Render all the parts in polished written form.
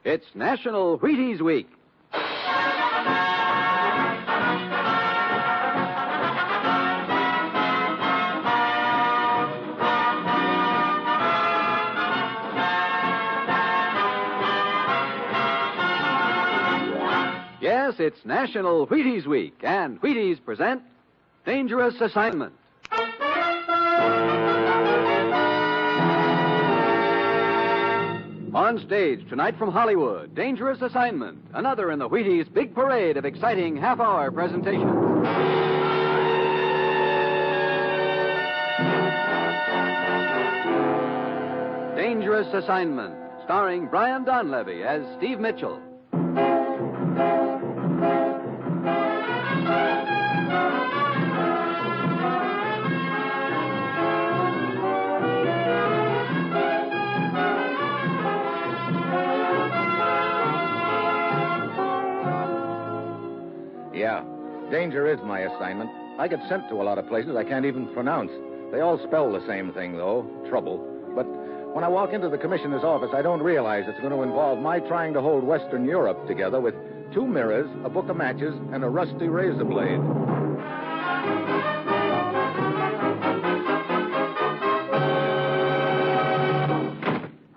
It's National Wheaties Week. Yes, it's National Wheaties Week, and Wheaties present Dangerous Assignment. On stage tonight from Hollywood, Dangerous Assignment, another in the Wheaties big parade of exciting half-hour presentations. Dangerous Assignment, starring Brian Donlevy as Steve Mitchell. Yeah, danger is my assignment. I get sent to a lot of places I can't even pronounce. They all spell the same thing, though, trouble. But when I walk into the commissioner's office, I don't realize it's going to involve my trying to hold Western Europe together with 2 mirrors, a book of matches, and a rusty razor blade.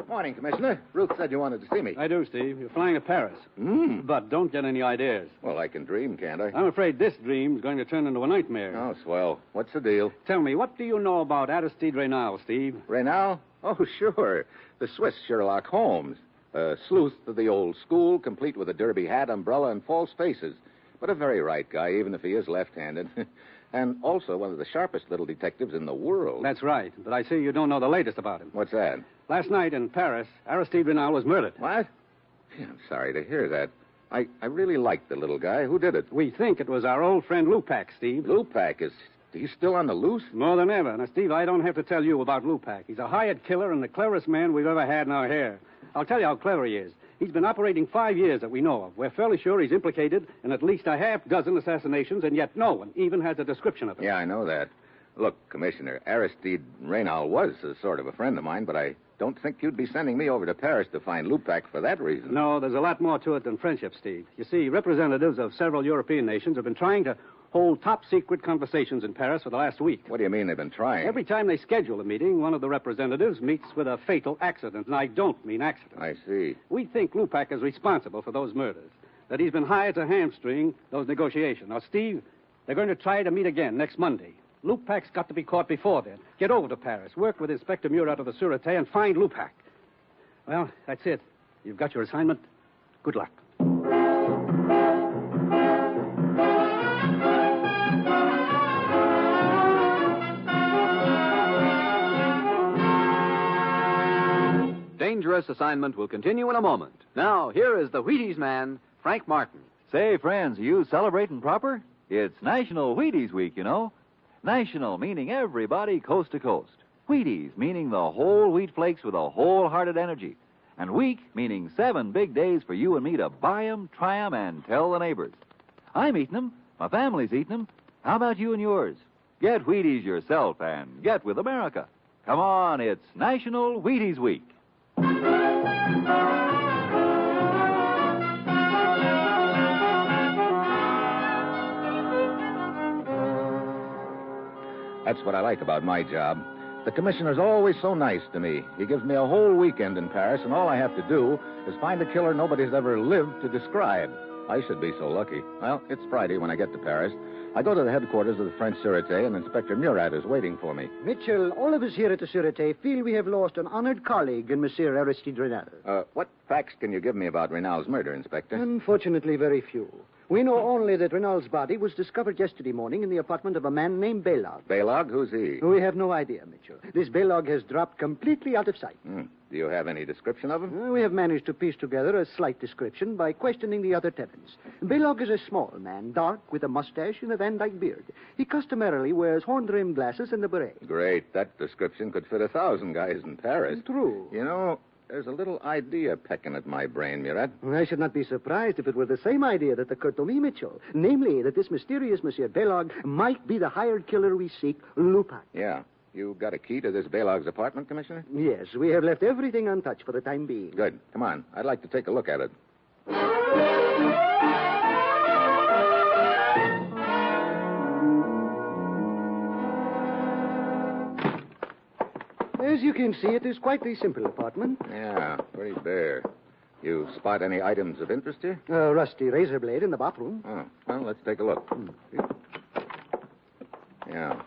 Morning, Commissioner. Ruth said you wanted to see me. I do, Steve. You're flying to Paris. But don't get any ideas. Well, I can dream, can't I? I'm afraid this dream's going to turn into a nightmare. Oh, swell. What's the deal? Tell me, what do you know about Aristide Reynal, Steve? Reynal? Oh, sure. The Swiss Sherlock Holmes. A sleuth of the old school, complete with a derby hat, umbrella, and false faces. But a very right guy, even if he is left-handed. And also one of the sharpest little detectives in the world. That's right. But I see you don't know the latest about him. What's that? Last night in Paris, Aristide Reynal was murdered. What? Yeah, I'm sorry to hear that. I really liked the little guy. Who did it? We think it was our old friend Lupac, Steve. Lupac? Is he still on the loose? More than ever. Now, Steve, I don't have to tell you about Lupac. He's a hired killer and the cleverest man we've ever had in our hair. I'll tell you how clever he is. He's been operating 5 years that we know of. We're fairly sure he's implicated in at least a half-dozen assassinations, and yet no one even has a description of him. Yeah, I know that. Look, Commissioner, Aristide Reynal was a sort of a friend of mine, but I don't think you'd be sending me over to Paris to find Lupac for that reason. No, there's a lot more to it than friendship, Steve. You see, representatives of several European nations have been trying to hold top-secret conversations in Paris for the last week. What do you mean they've been trying? Every time they schedule a meeting, one of the representatives meets with a fatal accident, and I don't mean accident. I see. We think Lupac is responsible for those murders, that he's been hired to hamstring those negotiations. Now, Steve, they're going to try to meet again next Monday. Lupac's got to be caught before then. Get over to Paris, work with Inspector Murat of the Sûreté, and find Lupac. Well, that's it. You've got your assignment. Good luck. Dangerous Assignment will continue in a moment. Now, here is the Wheaties man, Frank Martin. Say, friends, are you celebrating proper? It's National Wheaties Week, you know. National meaning everybody coast to coast. Wheaties meaning the whole wheat flakes with a wholehearted energy. And week meaning 7 big days for you and me to buy 'em, try 'em, and tell the neighbors. I'm eating 'em. My family's eating 'em. How about you and yours? Get Wheaties yourself and get with America. Come on, it's National Wheaties Week. That's what I like about my job. The commissioner's always so nice to me. He gives me a whole weekend in Paris, and all I have to do is find a killer nobody's ever lived to describe. I should be so lucky. Well, it's Friday when I get to Paris. I go to the headquarters of the French Sûreté, and Inspector Murat is waiting for me. Mitchell, all of us here at the Sûreté feel we have lost an honored colleague in Monsieur Aristide Reynal. What facts can you give me about Reynal's murder, Inspector? Unfortunately, very few. We know only that Reynal's body was discovered yesterday morning in the apartment of a man named Belog. Belog? Who's he? We have no idea, Mitchell. This Belog has dropped completely out of sight. Do you have any description of him? We have managed to piece together a slight description by questioning the other tenants. Belog is a small man, dark, with a mustache and a Van Dyke beard. He customarily wears horn-rimmed glasses and a beret. Great. That description could fit 1,000 guys in Paris. True. You know, there's a little idea pecking at my brain, Murat. I should not be surprised if it were the same idea that occurred to me, Mitchell. Namely, that this mysterious Monsieur Belog might be the hired killer we seek, Lupac. Yeah. You got a key to this Balog's apartment, Commissioner? Yes, we have left everything untouched for the time being. Good. Come on. I'd like to take a look at it. As you can see, it is quite a simple apartment. Yeah, pretty bare. You spot any items of interest here? A rusty razor blade in the bathroom. Oh, well, let's take a look. Yeah.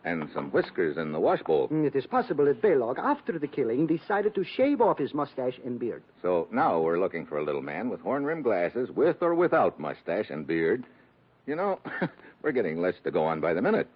And some whiskers in the washbowl. It is possible that Balog, after the killing, decided to shave off his mustache and beard. So now we're looking for a little man with horn-rimmed glasses, with or without mustache and beard. You know, we're getting less to go on by the minute.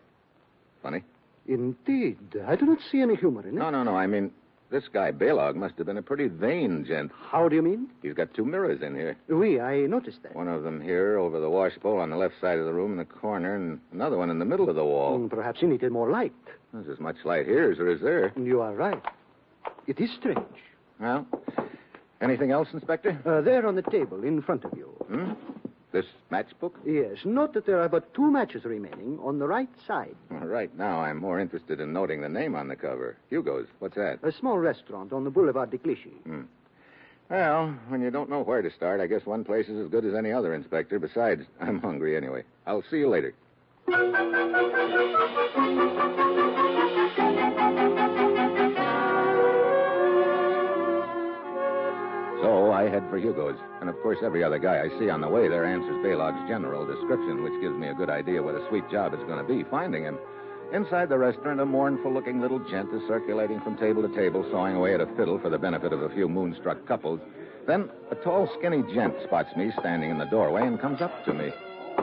Funny? Indeed. I do not see any humor in it. No. I mean, this guy Balog must have been a pretty vain gent. How do you mean? He's got 2 mirrors in here. Oui, I noticed that. One of them here over the washbowl on the left side of the room in the corner, and another one in the middle of the wall. Perhaps he needed more light. There's as much light here as there is there. You are right. It is strange. Well, anything else, Inspector? There on the table in front of you. This matchbook? Yes. Note that there are but 2 matches remaining on the right side. Well, right now, I'm more interested in noting the name on the cover. Hugo's. What's that? A small restaurant on the Boulevard de Clichy. Well, when you don't know where to start, I guess one place is as good as any other, Inspector. Besides, I'm hungry anyway. I'll see you later. So I head for Hugo's. And, of course, every other guy I see on the way there answers Balog's general description, which gives me a good idea what a sweet job it's going to be finding him. Inside the restaurant, a mournful-looking little gent is circulating from table to table, sawing away at a fiddle for the benefit of a few moonstruck couples. Then a tall, skinny gent spots me standing in the doorway and comes up to me.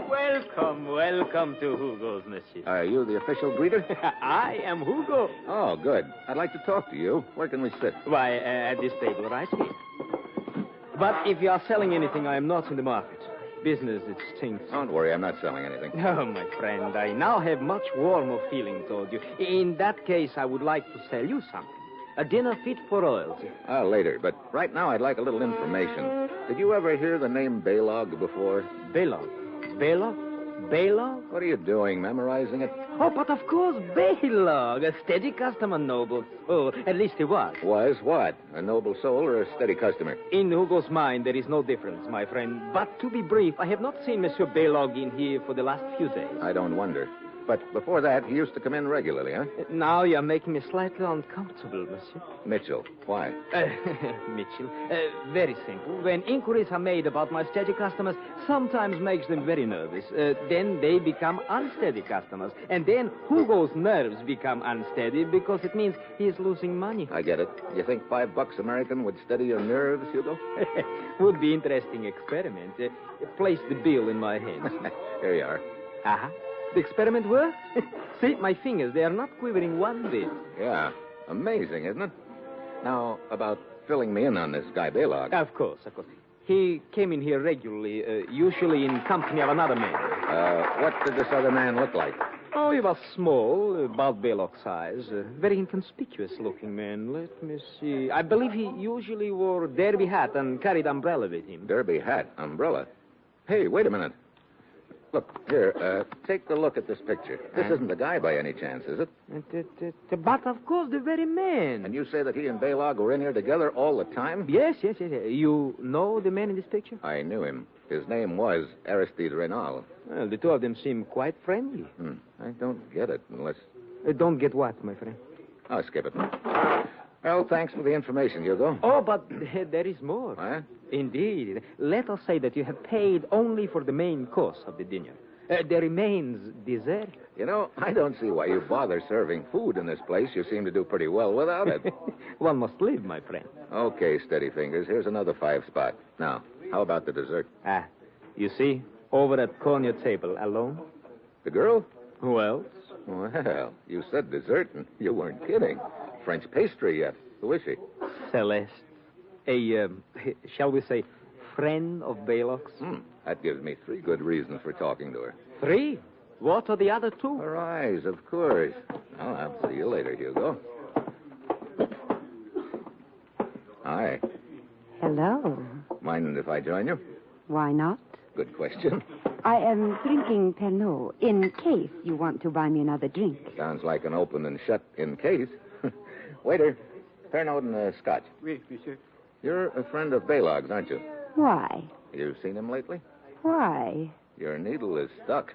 Welcome to Hugo's, monsieur. Are you the official greeter? I am Hugo. Oh, good. I'd like to talk to you. Where can we sit? Why, at this table right here. But if you are selling anything, I am not in the market. Business, it stinks. Don't worry, I'm not selling anything. Oh, my friend, I now have much warmer feeling toward you. In that case, I would like to sell you something. A dinner fit for royalty. Later, but right now I'd like a little information. Did you ever hear the name Balog before? Balog? Balog? What are you doing, memorizing it? Oh, but of course, Balog, a steady customer, noble. Oh, at least he was. Was what? A noble soul or a steady customer? In Hugo's mind, there is no difference, my friend. But to be brief, I have not seen Monsieur Balog in here for the last few days. I don't wonder. But before that, he used to come in regularly, huh? Now you're making me slightly uncomfortable, monsieur. Mitchell. Why? Mitchell. Very simple. When inquiries are made about my steady customers, sometimes makes them very nervous. Then they become unsteady customers. And then Hugo's nerves become unsteady because it means he is losing money. I get it. You think $5 American would steady your nerves, Hugo? Would be interesting experiment. Place the bill in my hands. Here you are. Uh-huh. The experiment worked? See, my fingers, they are not quivering one bit. Yeah. Amazing, isn't it? Now, about filling me in on this guy Balog. Of course. He came in here regularly, usually in company of another man. What did this other man look like? Oh, he was small, about Balog's size. Very inconspicuous-looking man. Let me see. I believe he usually wore derby hat and carried umbrella with him. Derby hat, umbrella. Hey, wait a minute. Look, here, take a look at this picture. This isn't the guy by any chance, is it? But, of course, the very man. And you say that he and Balog were in here together all the time? Yes. You know the man in this picture? I knew him. His name was Aristide Renal. Well, the two of them seem quite friendly. I don't get it unless... Don't get what, my friend? I'll skip it. Well, thanks for the information, Hugo. Oh, but there is more. Huh? Indeed. Let us say that you have paid only for the main course of the dinner. There remains dessert. You know, I don't see why you bother serving food in this place. You seem to do pretty well without it. One must live, my friend. Okay, steady fingers. Here's another 5 spot. Now, how about the dessert? You see, over that corner table, alone. The girl? Who else? Well, you said dessert, and you weren't kidding. French pastry yet. Who is she? Celeste. A, shall we say, friend of Balog's? That gives me 3 good reasons for talking to her. 3? What are the other 2? Her eyes, of course. Well, I'll see you later, Hugo. Hi. Hello. Mind if I join you? Why not? Good question. I am drinking Pernod in case you want to buy me another drink. Sounds like an open and shut in case. Waiter, Pernod and scotch. Oui, monsieur. You're a friend of Baylog's, aren't you? Why? You've seen him lately? Why? Your needle is stuck.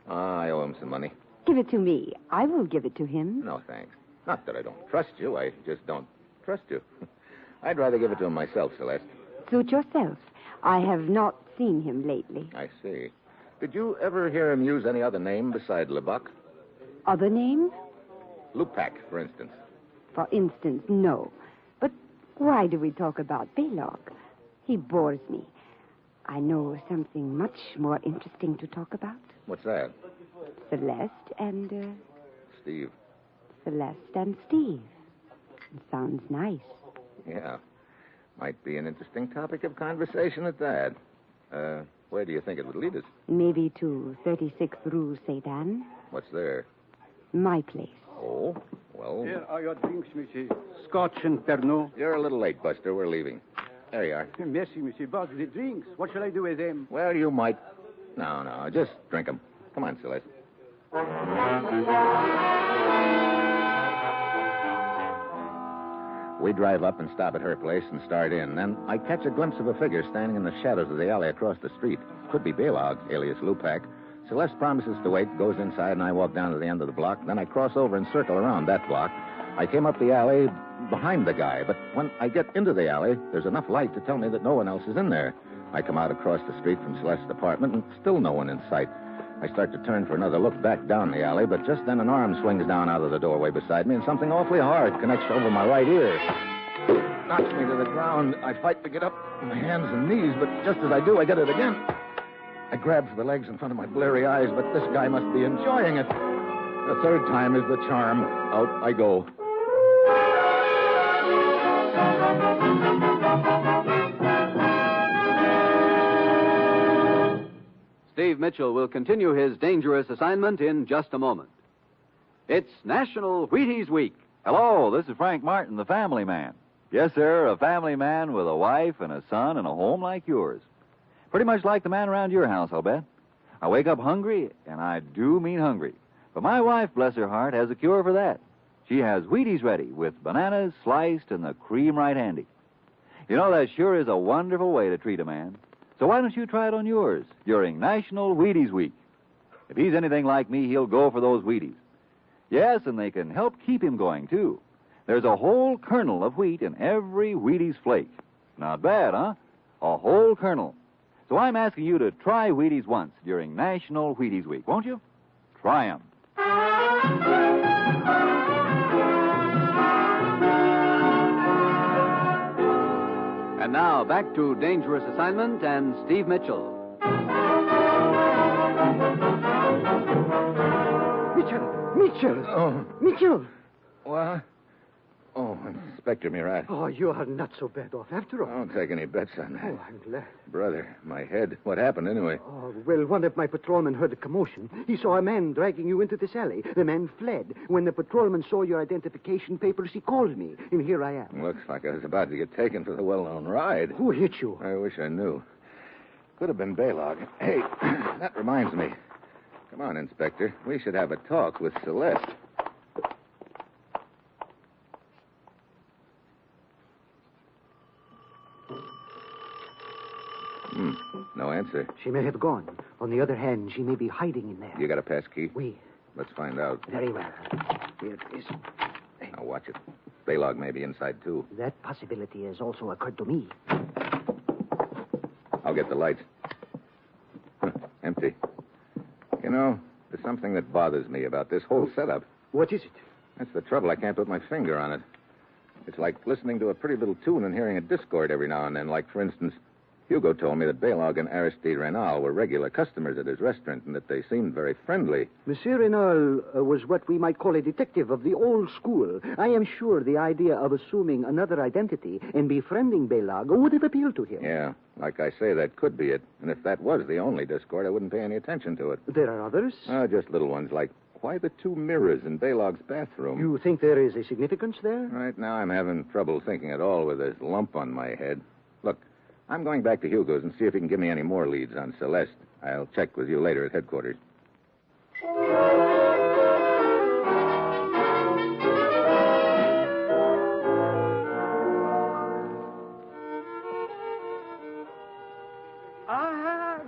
I owe him some money. Give it to me. I will give it to him. No, thanks. Not that I don't trust you. I just don't trust you. I'd rather give it to him myself, Celeste. Suit yourself. I have not seen him lately. I see. Did you ever hear him use any other name beside Lebuck? Other names? Lupac, for instance. For instance, no. But why do we talk about Baylog? He bores me. I know something much more interesting to talk about. What's that? Celeste and, Steve. Celeste and Steve. It sounds nice. Yeah. Might be an interesting topic of conversation at that. Where do you think it would lead us? Maybe to 36th Rue St. Anne. What's there? My place. Oh, well... Here are your drinks, monsieur. Scotch and Pernod. You're a little late, Buster. We're leaving. There you are. Merci, monsieur. But the drinks, what shall I do with them? Well, you might... No, just drink them. Come on, Celeste. We drive up and stop at her place and start in. Then I catch a glimpse of a figure standing in the shadows of the alley across the street. Could be Baylog, alias Lupac. Celeste promises to wait, goes inside, and I walk down to the end of the block. Then I cross over and circle around that block. I came up the alley behind the guy, but when I get into the alley, there's enough light to tell me that no one else is in there. I come out across the street from Celeste's apartment, and still no one in sight. I start to turn for another look back down the alley, but just then an arm swings down out of the doorway beside me, and something awfully hard connects over my right ear. Knocks me to the ground. I fight to get up on my hands and knees, but just as I do, I get it again. I grab for the legs in front of my bleary eyes, but this guy must be enjoying it. The third time is the charm. Out I go. Steve Mitchell will continue his dangerous assignment in just a moment. It's National Wheaties Week. Hello, this is Frank Martin, the family man. Yes, sir, a family man with a wife and a son and a home like yours. Pretty much like the man around your house, I'll bet. I wake up hungry, and I do mean hungry. But my wife, bless her heart, has a cure for that. She has Wheaties ready with bananas sliced and the cream right handy. You know, that sure is a wonderful way to treat a man. So why don't you try it on yours during National Wheaties Week? If he's anything like me, he'll go for those Wheaties. Yes, and they can help keep him going, too. There's a whole kernel of wheat in every Wheaties flake. Not bad, huh? A whole kernel. So I'm asking you to try Wheaties once during National Wheaties Week, won't you? Try 'em. And now, back to Dangerous Assignment and Steve Mitchell. Mitchell! Oh. Mitchell! What? Oh, Inspector Murat. Oh, you are not so bad off after all. Don't take any bets on that. Oh, I'm glad. Brother, my head. What happened anyway? Oh, well, one of my patrolmen heard a commotion. He saw a man dragging you into this alley. The man fled. When the patrolman saw your identification papers, he called me, and here I am. Looks like I was about to get taken for the well-known ride. Who hit you? I wish I knew. Could have been Baylog. Hey, that reminds me. Come on, Inspector. We should have a talk with Celeste. No answer. She may have gone. On the other hand, she may be hiding in there. You got a pass key? Oui. Let's find out. Very well. Here it is. Now, watch it. Baylog may be inside, too. That possibility has also occurred to me. I'll get the lights. Empty. You know, there's something that bothers me about this whole setup. What is it? That's the trouble. I can't put my finger on it. It's like listening to a pretty little tune and hearing a discord every now and then. Like, for instance, Hugo told me that Baylog and Aristide Renal were regular customers at his restaurant and that they seemed very friendly. Monsieur Renal was what we might call a detective of the old school. I am sure the idea of assuming another identity and befriending Baylog would have appealed to him. Yeah, like I say, that could be it. And if that was the only discord, I wouldn't pay any attention to it. There are others? Just little ones, like why the two mirrors in Baylog's bathroom? You think there is a significance there? Right now, I'm having trouble thinking at all with this lump on my head. Look, I'm going back to Hugo's and see if he can give me any more leads on Celeste. I'll check with you later at headquarters.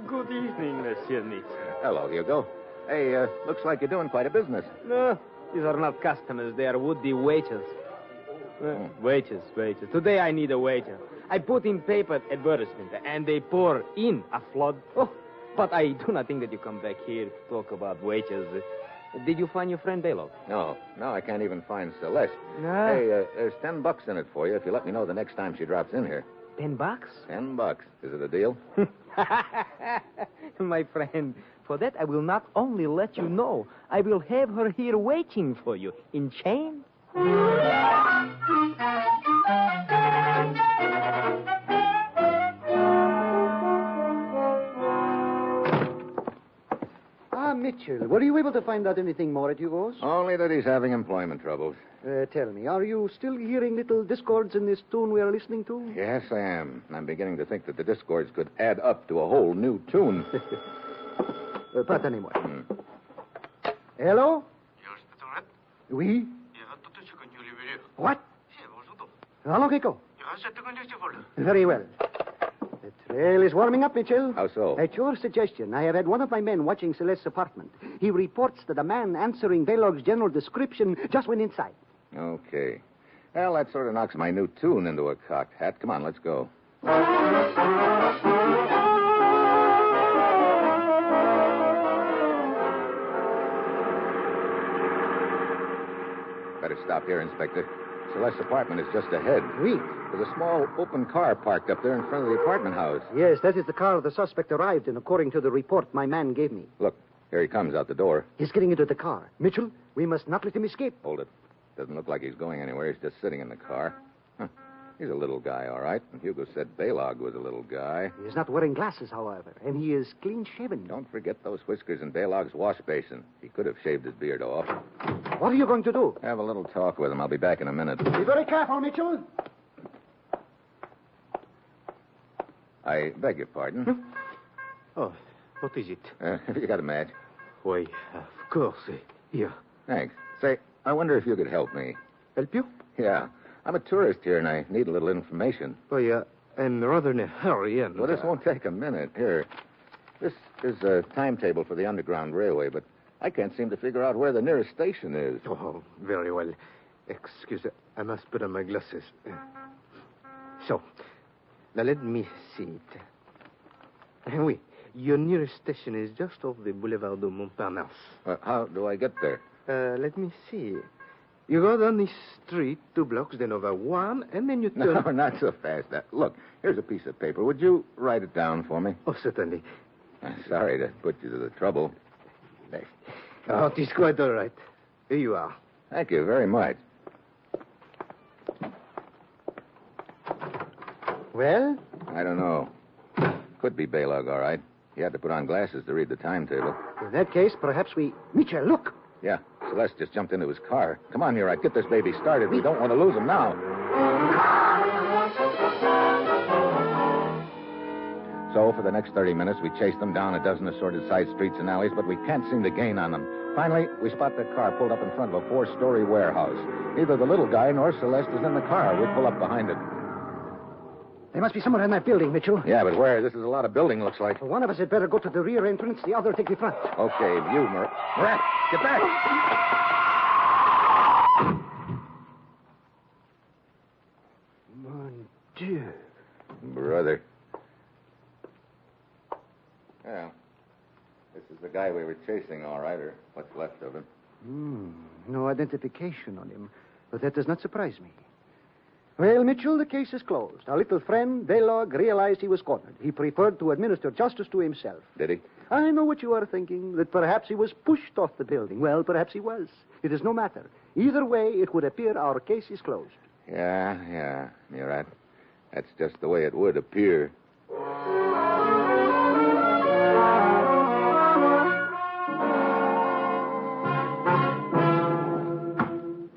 Good evening, Monsieur Mitchell. Hello, Hugo. Hey, looks like you're doing quite a business. No, these are not customers. They are would-be waiters. Waiters. Today I need a waiter. I put in paper advertisement, and they pour in a flood. Oh, but I do not think that you come back here to talk about waiters. Did you find your friend Belov? No, I can't even find Celeste. No. Hey, there's $10 in it for you if you let me know the next time she drops in here. $10? $10. Is it a deal? My friend, for that I will not only let you know, I will have her here waiting for you in chains. Mitchell, were you able to find out anything more at Hugo's? Only that he's having employment troubles. Tell me, are you still hearing little discords in this tune we are listening to? Yes, I am. I'm beginning to think that the discords could add up to a whole new tune. Pardonnez-moi. Hello? Oui? What? Allons, Rico. Very well. The trail is warming up, Mitchell. How so? At your suggestion, I have had one of my men watching Celeste's apartment. He reports that a man answering Belog's general description just went inside. Okay. Well, that sort of knocks my new tune into a cocked hat. Come on, let's go. Better stop here, Inspector. Celeste's apartment is just ahead. Oui. There's a small open car parked up there in front of the apartment house. Yes, that is the car the suspect arrived in, according to the report my man gave me. Look, here he comes out the door. He's getting into the car. Mitchell, we must not let him escape. Hold it. Doesn't look like he's going anywhere. He's just sitting in the car. Huh. He's a little guy, all right. And Hugo said Belog was a little guy. He is not wearing glasses, however, and he is clean-shaven. Don't forget those whiskers in Belog's wash basin. He could have shaved his beard off. What are you going to do? Have a little talk with him. I'll be back in a minute. Be very careful, Mitchell. I beg your pardon. Oh, what is it? Have you got a match? Why, of course. Here. Thanks. Say, I wonder if you could help me. Help you? Yeah. I'm a tourist here, and I need a little information. Why, I'm rather in a hurry, and... Well, this won't take a minute. Here. This is a timetable for the Underground Railway, but I can't seem to figure out where the nearest station is. Oh, very well. Excuse me. I must put on my glasses. So, now let me see it. Oui, your nearest station is just off the Boulevard de Montparnasse. How do I get there? Let me see. You go down the street 2 blocks, then over 1, and then you turn... No, not so fast. Look, here's a piece of paper. Would you write it down for me? Oh, certainly. Sorry to put you to the trouble. There. Oh, it is quite all right. Here you are. Thank you very much. Well? I don't know. Could be Belog, all right. He had to put on glasses to read the timetable. In that case, perhaps we... Mitchell, look! Yeah, Celeste just jumped into his car. Come on, Murat, get this baby started. We don't want to lose him now. So, for the next 30 minutes, we chased them down a dozen assorted side streets and alleys, but we can't seem to gain on them. Finally, we spot their car pulled up in front of a 4-story warehouse. Neither the little guy nor Celeste is in the car. We pull up behind it. They must be somewhere in that building, Mitchell. Yeah, but where? This is a lot of building, looks like. One of us had better go to the rear entrance, the other take the front. Okay, you, Murat, get back! Mon Dieu. Brother. Well, this is the guy we were chasing, all right, or what's left of him. No identification on him, but that does not surprise me. Well, Mitchell, the case is closed. Our little friend, Belog, realized he was cornered. He preferred to administer justice to himself. Did he? I know what you are thinking, that perhaps he was pushed off the building. Well, perhaps he was. It is no matter. Either way, it would appear our case is closed. Yeah, Murat. That's just the way it would appear.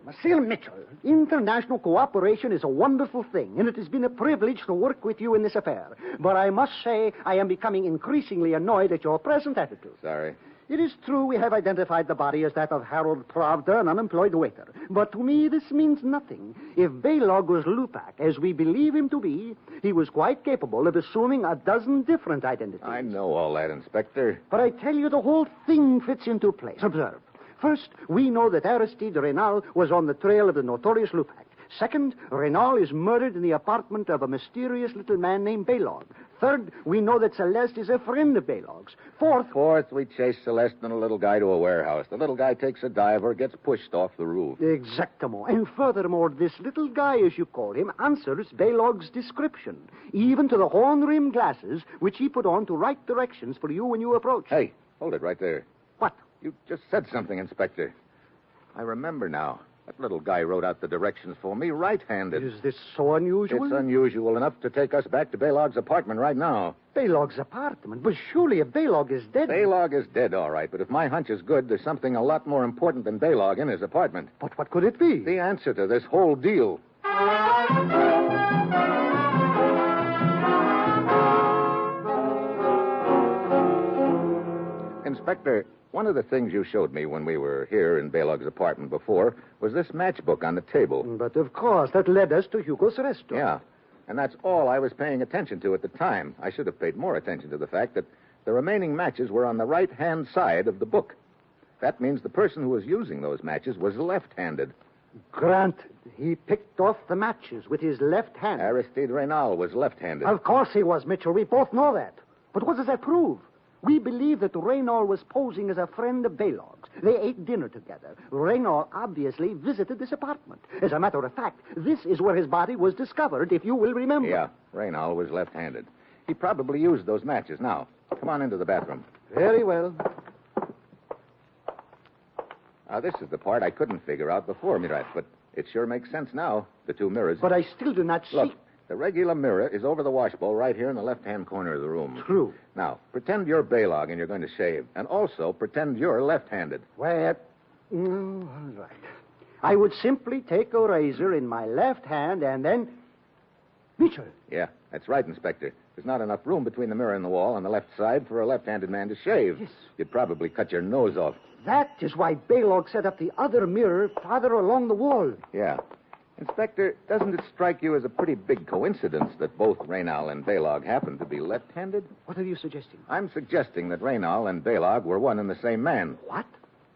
Monsieur Mitchell, intrigue. international cooperation is a wonderful thing, and it has been a privilege to work with you in this affair. But I must say I am becoming increasingly annoyed at your present attitude. Sorry. It is true we have identified the body as that of Harold Pravda, an unemployed waiter. But to me, this means nothing. If Baylog was Lupak, as we believe him to be, he was quite capable of assuming a dozen different identities. I know all that, Inspector. But I tell you, the whole thing fits into place. Observe. First, we know that Aristide Reynal was on the trail of the notorious Lupak. Second, Reynal is murdered in the apartment of a mysterious little man named Baylog. Third, we know that Celeste is a friend of Baylog's. Fourth, we chase Celeste and a little guy to a warehouse. The little guy takes a dive or gets pushed off the roof. Exactamo. And furthermore, this little guy, as you call him, answers Baylog's description, even to the horn-rimmed glasses which he put on to write directions for you when you approach. Hey, hold it right there. What? You just said something, Inspector. I remember now. That little guy wrote out the directions for me right-handed. Is this so unusual? It's unusual enough to take us back to Baylog's apartment right now. Baylog's apartment? But surely if Baylog is dead... Baylog is dead, all right, but if my hunch is good, there's something a lot more important than Baylog in his apartment. But what could it be? The answer to this whole deal. Inspector, one of the things you showed me when we were here in Baylog's apartment before was this matchbook on the table. But of course, that led us to Hugo's restaurant. Yeah, and that's all I was paying attention to at the time. I should have paid more attention to the fact that the remaining matches were on the right-hand side of the book. That means the person who was using those matches was left-handed. Granted, he picked off the matches with his left hand. Aristide Reynal was left-handed. Of course he was, Mitchell. We both know that. But what does that prove? We believe that Reynal was posing as a friend of Baylog's. They ate dinner together. Reynal obviously visited this apartment. As a matter of fact, this is where his body was discovered, if you will remember. Yeah, Reynal was left-handed. He probably used those matches. Now, come on into the bathroom. Very well. Now, this is the part I couldn't figure out before, Mirat, but it sure makes sense now, the two mirrors. But I still do not see... Look, the regular mirror is over the washbowl right here in the left-hand corner of the room. True. Now, pretend you're Baylog and you're going to shave. And also pretend you're left-handed. Well, all right. I would simply take a razor in my left hand and then... Mitchell. Yeah, that's right, Inspector. There's not enough room between the mirror and the wall on the left side for a left-handed man to shave. Yes. You'd probably cut your nose off. That is why Baylog set up the other mirror farther along the wall. Yeah. Inspector, doesn't it strike you as a pretty big coincidence that both Reynal and Baylog happen to be left-handed? What are you suggesting? I'm suggesting that Reynal and Baylog were one and the same man. What?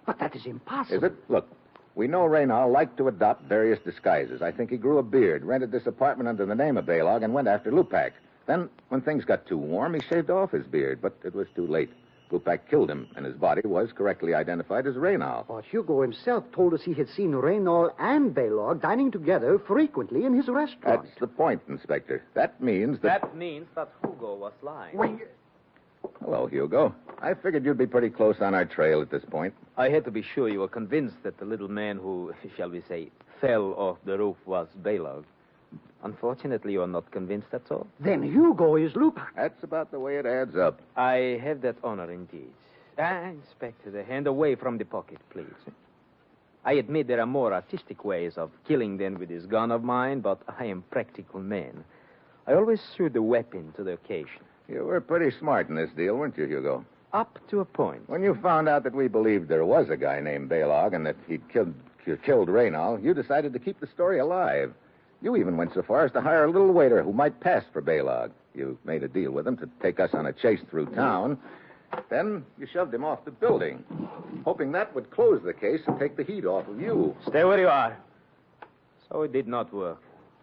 But that is impossible. Is it? Look, we know Reynal liked to adopt various disguises. I think he grew a beard, rented this apartment under the name of Baylog, and went after Lupak. Then, when things got too warm, he shaved off his beard, but it was too late. Lupak killed him, and his body was correctly identified as Reynal. But Hugo himself told us he had seen Reynal and Baylog dining together frequently in his restaurant. That's the point, Inspector. That means that... That means that Hugo was lying. Well, Hello, Hugo. I figured you'd be pretty close on our trail at this point. I had to be sure you were convinced that the little man who, shall we say, fell off the roof was Baylog. Unfortunately, you're not convinced, that's all. then Hugo is Lupak. That's about the way it adds up. I have that honor indeed. Inspector, the hand away from the pocket, please. I admit there are more artistic ways of killing than with this gun of mine, but I am a practical man. I always suit the weapon to the occasion. You were pretty smart in this deal, weren't you, Hugo? Up to a point. When you found out that we believed there was a guy named Baylog and that he'd killed Reynal, you decided to keep the story alive. You even went so far as to hire a little waiter who might pass for Baylog. You made a deal with him to take us on a chase through town. Then you shoved him off the building, hoping that would close the case and take the heat off of you. Stay where you are. So it did not work.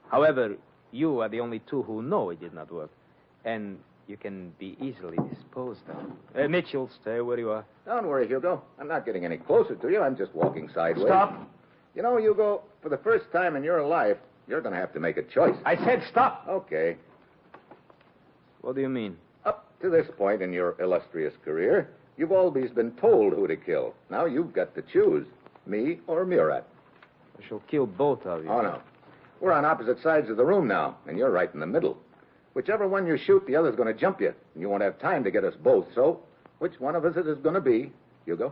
However, you are the only two who know it did not work. And you can be easily disposed of. Mitchell, stay where you are. Don't worry, Hugo. I'm not getting any closer to you. I'm just walking sideways. Stop. You know, Hugo, for the first time in your life, you're going to have to make a choice. I said stop. Okay. What do you mean? Up to this point in your illustrious career, you've always been told who to kill. Now you've got to choose, me or Murat. I shall kill both of you. Oh, no. We're on opposite sides of the room now, and you're right in the middle. Whichever one you shoot, the other's going to jump you, and you won't have time to get us both. So, which one of us it is going to be, Hugo?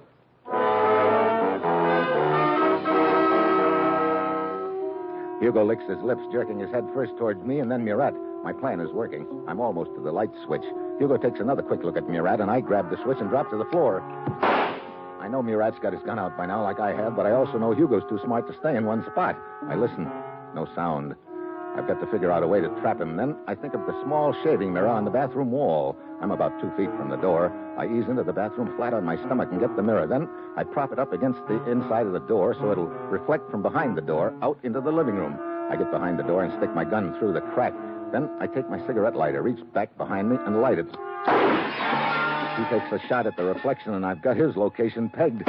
Hugo licks his lips, jerking his head first towards me and then Murat. My plan is working. I'm almost to the light switch. Hugo takes another quick look at Murat, and I grab the switch and drop to the floor. I know Murat's got his gun out by now, like I have, but I also know Hugo's too smart to stay in one spot. I listen. No sound. I've got to figure out a way to trap him. Then I think of the small shaving mirror on the bathroom wall. I'm about 2 feet from the door. I ease into the bathroom flat on my stomach and get the mirror. Then I prop it up against the inside of the door so it'll reflect from behind the door out into the living room. I get behind the door and stick my gun through the crack. Then I take my cigarette lighter, reach back behind me, and light it. He takes a shot at the reflection, and I've got his location pegged.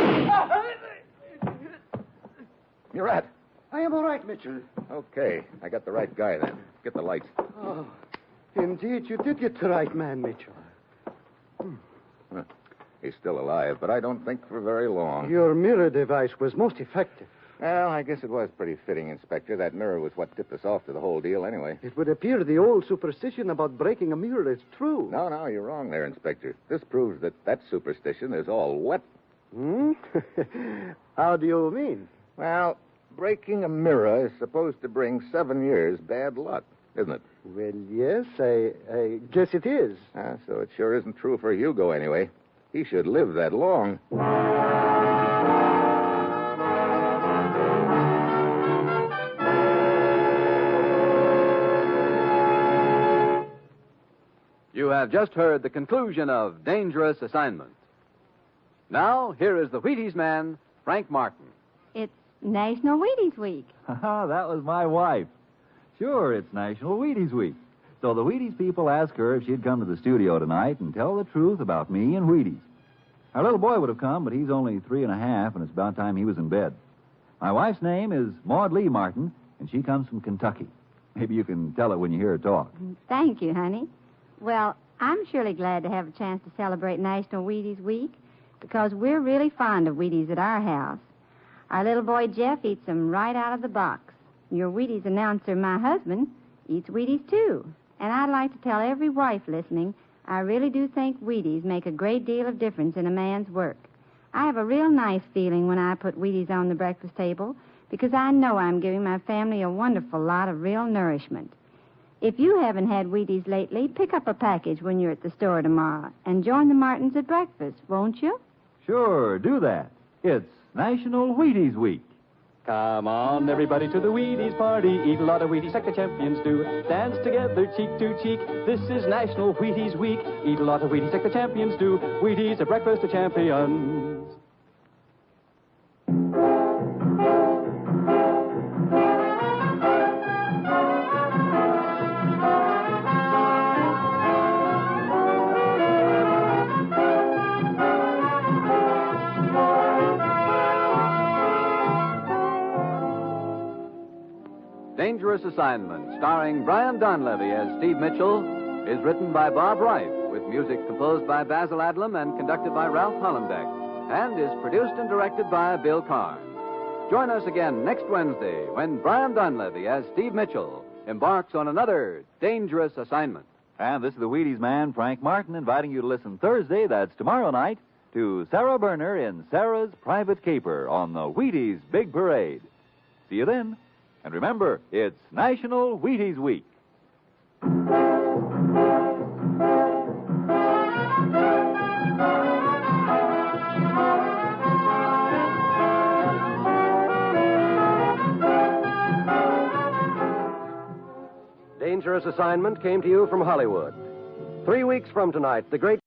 Murat. I am all right, Mitchell. Okay, I got the right guy then. Get the lights. Oh, indeed, you did get the right man, Mitchell. Huh. He's still alive, but I don't think for very long. Your mirror device was most effective. Well, I guess it was pretty fitting, Inspector. That mirror was what tipped us off to the whole deal anyway. It would appear the old superstition about breaking a mirror is true. No, you're wrong there, Inspector. This proves that superstition is all wet. Hmm? How do you mean? Well, breaking a mirror is supposed to bring 7 years bad luck, isn't it? Well, yes, I guess it is. So it sure isn't true for Hugo anyway. He should live that long. You have just heard the conclusion of Dangerous Assignment. Now, here is the Wheaties man, Frank Martin. It's National Wheaties Week. That was my wife. Sure, it's National Wheaties Week. So the Wheaties people asked her if she'd come to the studio tonight and tell the truth about me and Wheaties. Our little boy would have come, but he's only 3.5, and it's about time he was in bed. My wife's name is Maud Lee Martin, and she comes from Kentucky. Maybe you can tell it when you hear her talk. Thank you, honey. Well, I'm surely glad to have a chance to celebrate National Wheaties Week because we're really fond of Wheaties at our house. Our little boy Jeff eats them right out of the box. Your Wheaties announcer, my husband, eats Wheaties too. And I'd like to tell every wife listening, I really do think Wheaties make a great deal of difference in a man's work. I have a real nice feeling when I put Wheaties on the breakfast table because I know I'm giving my family a wonderful lot of real nourishment. If you haven't had Wheaties lately, pick up a package when you're at the store tomorrow and join the Martins at breakfast, won't you? Sure, do that. It's National Wheaties Week. Come on, everybody, to the Wheaties party. Eat a lot of Wheaties like the champions do. Dance together, cheek to cheek. This is National Wheaties Week. Eat a lot of Wheaties like the champions do. Wheaties at breakfast of champions. Dangerous Assignment, starring Brian Donlevy as Steve Mitchell, is written by Bob Reif, with music composed by Basil Adlam and conducted by Ralph Hollenbeck, and is produced and directed by Bill Carr. Join us again next Wednesday when Brian Donlevy as Steve Mitchell embarks on another Dangerous Assignment. And this is the Wheaties man, Frank Martin, inviting you to listen Thursday, that's tomorrow night, to Sarah Berner in Sarah's Private Caper on the Wheaties Big Parade. See you then. And remember, it's National Wheaties Week. Dangerous Assignment came to you from Hollywood. 3 weeks from tonight, the great